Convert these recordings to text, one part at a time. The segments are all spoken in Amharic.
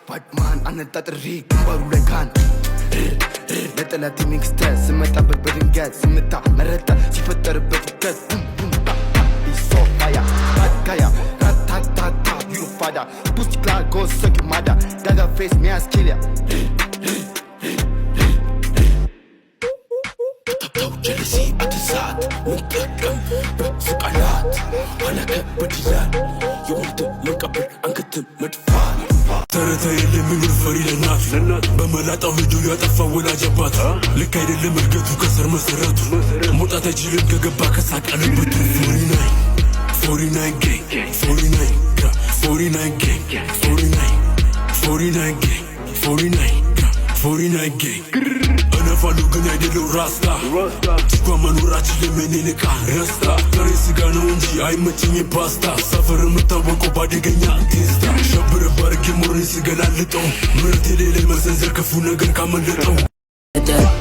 But man anatatriik baru lekan ለጠላት ሚክስተር ስመጣ በድንገት ስመታ መረጣ ሲፈጠርበት ውከት ይሶፋያ አካያ ራታታታ ዩፋዳ ቡስት ክላጎ ሰግማዳ ዳጋ ፌስ ሚያስኪሊያ ጀለሲ አትሳት ምንጠቀም በስቃላት አለከ በድያል የሞት መንቀብል አንገትም መድፋት ተረታ የለም የሚል ፈሪ ለናቱ በመላጣው ልጁ ያጠፋው ወላጅ አባቱ ልክ አይደለም እድገቱ ከስር መሰረቱ መውጣት አይችልም ከገባ ከሳቃለበቱ 49 gang 49 gang 49 gang እነፋሉ ግን አይደለው ራስታ ችኳ መኖራችን ለመኔንቃ ረስታ ጥሬ ስጋ ነው እንጂ አይመችኝ ፓስታ ሰፈር የምታወቀው ባደገኛ ቴስታ ሸብረ ባርጌ ሞርን ስገላልጠው ምርት የሌለ መሰንዘር ክፉ ነገር ካመለጠው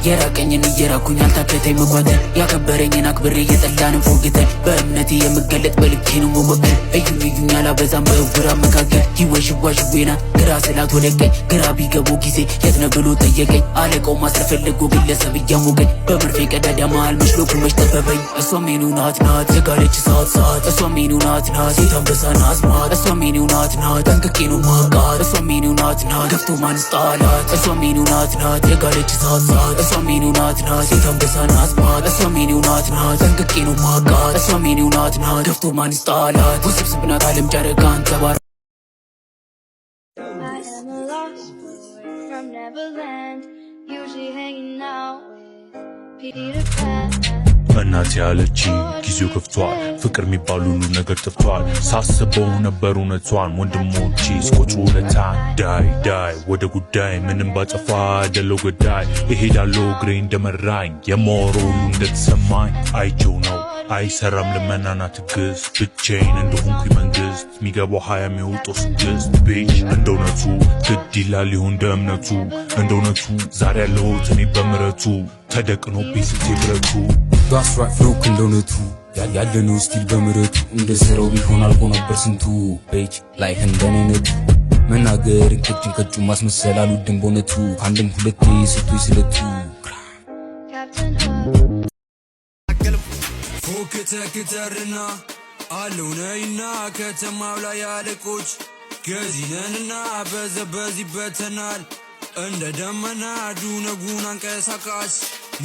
የራቀኝን እየራኩኝ አልታከተኝ መጓተን ያከበረኝን አክብሬ የጠላንን ፎግተን በእምነቴ የምገለጥ በልኬ ነው መወገን እዩን እዩኝ አላበዛም በእውር አመካከል ይወሽዋሽዌና ግራ ስላት ወደቀኝ ግራ ቢገባው ጊዜ የት ነው ብሎ ጠየቀኝ አለቀው ማስር ፈልጎ ግለሰብ እያሞገኝ በመርፌ ቀዳዳ መሃል መሽሎኩ መች ጠበበኝ እሷ ሜኑ ናት ዘጋለች ሰዓት እሷ ሜኑ ናት የታንበሳ ናት እሷ ሜኑ ናት ጠንቅቄ ነው ማቃት እሷ ሜኑ ናት ገፍቶ ማንስጣላት እሷ ሜኑ ናት የጋለች ሰዓት እሷ ሜኑ ናት የታንበሳ ናት እሷ ሜኑ ናት ጠንቅቄ ነው ማቃት እሷ ሜኑ ናት ገፍቶ ማንስጣላት ውስብስብ ናት ዓለም ጨረቃ አንተባር From Neverland, usually hanging out with Peter Pan. እናት ያለች ጊዜው ከፍቷል ፍቅር የሚባል ሁሉ ነገር ጠፍቷል ሳስበው ነበር እውነቷን ወንድሞቼ ስቆጥሩ ለታን ዳይ ወደ ጉዳይ ምንም ባጠፋ አይደለው ገዳይ እሄዳለሁ እግሬ እንደመራኝ የማወራው ሁሉ እንደተሰማኝ አይቼው ነው አይሰራም ልመናና ትዕግስት ብቻዬን እንደሆንኩኝ መንግስት የሚገባው 20 የሚወጣው 6 ቤች እንደእውነቱ ግድ ይላል ይሁን እንደ እምነቱ እንደእውነቱ ዛሬ ያለሁት እኔ በምረቱ ተደቅኖ ቢስቴ ብረቱ That's right ፍሩክ እንደእውነቱ ያለነው ስቲል በምረቱ እንደ ስራው ቢሆን አልቆ ነበር ስንቱ ቤች ላይክ እንደኔነቱ መናገር እንቅጭ ማስመሰል አልወድም በእውነቱ አንድም ሁለቴ ስቶይ ስለቱ ፎክተክተርና አለውነይና ከተማው ላይ አለቆች ገዚነንና በዘበዚበተናል እንደ ደመና ዱነጉን አንቀሳቃሽ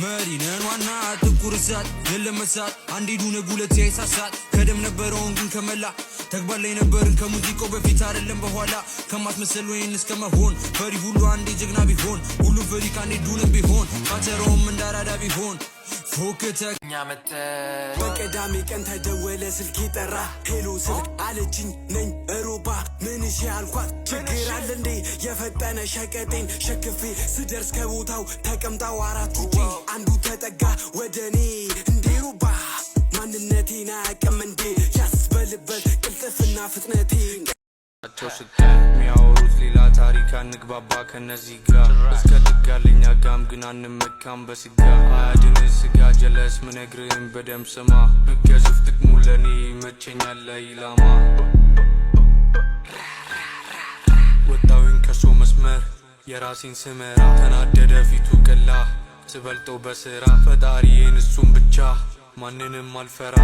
መሪነን ዋና ጥቁር እሳት የለመሳት አንዴ ዱነጉ ለተሳሳት ከደም ነበረውን ግን ከመላ ተግባር ላይ ነበርን ከሙዚቃው በፊት አይደለም በኋላ ከማስመሰል ወይን እስከመሆን ፈሪ ሁሉ አንዴ ጀግና ቢሆን ሁሉ ፈሪ ካንዴ ዱነግ ቢሆን አተሮም እንዳራዳ ቢሆን ፎክተኛ መተ በቀዳሚ ቀን ተደወለ ስልክ ጠራ ሄሎ ስልክ አለችኝ ነኝ ሮባ ምን እሺ አልኳት ችግር አለ እንዴ የፈጠነ ሸቀጤን ሸክፌ ስደርስ ከቦታው ተቀምጣው አራት ውጪ አንዱ ተጠጋ ወደኔ እንዴ ሮባ ማንነቴን አያውቅም እንዴ ያስበልበት ቅልጥፍና ፍጥነቴ ሚያወሩት ሌላ ታሪክ አንግባባ ከነዚህ ጋር እስከ ድጋለኛ ጋም ግን አንመካም በስጋ አያድን ስጋ ጀለስ ምነግርህም በደም ስማ ብገዝፍ ጥቅሙ ለኔ ይመቸኛል ለኢላማ ወጣዊን ከሶ መስመር የራሴን ስመራ ተናደደ ፊቱ ቀላ ስበልጠው በስራ ፈጣሪዬን እሱም ብቻ ማንንም አልፈራ